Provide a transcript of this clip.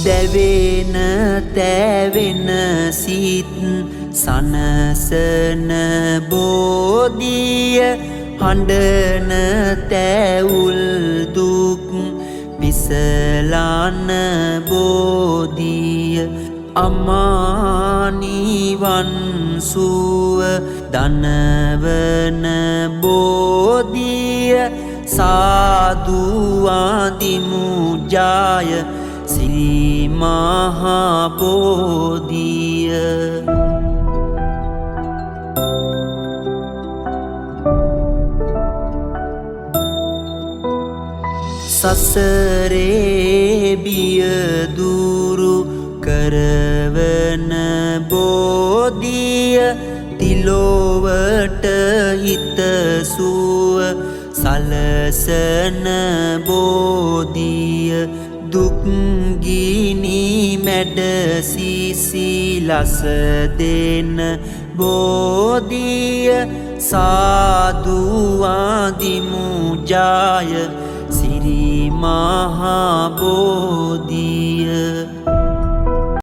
දැවෙන තැවෙන සිත් සනසන බෝධිය හඬන තැවුල් දුක් පිසලන බෝධිය අමා නිවන් සුව දනවන බෝධිය සාදු ආදිමු ජාය ශ්‍රී මහා බෝධිය සසරේ බිය දුරු කරවන බෝධිය තිලොවට හිතසුව සලසන බෝධිය දුක්ගිනි මැඩ සිසිලස දෙන බෝධිය සාදු ආදිමු ජාය ශ්‍රී මහා බෝධිය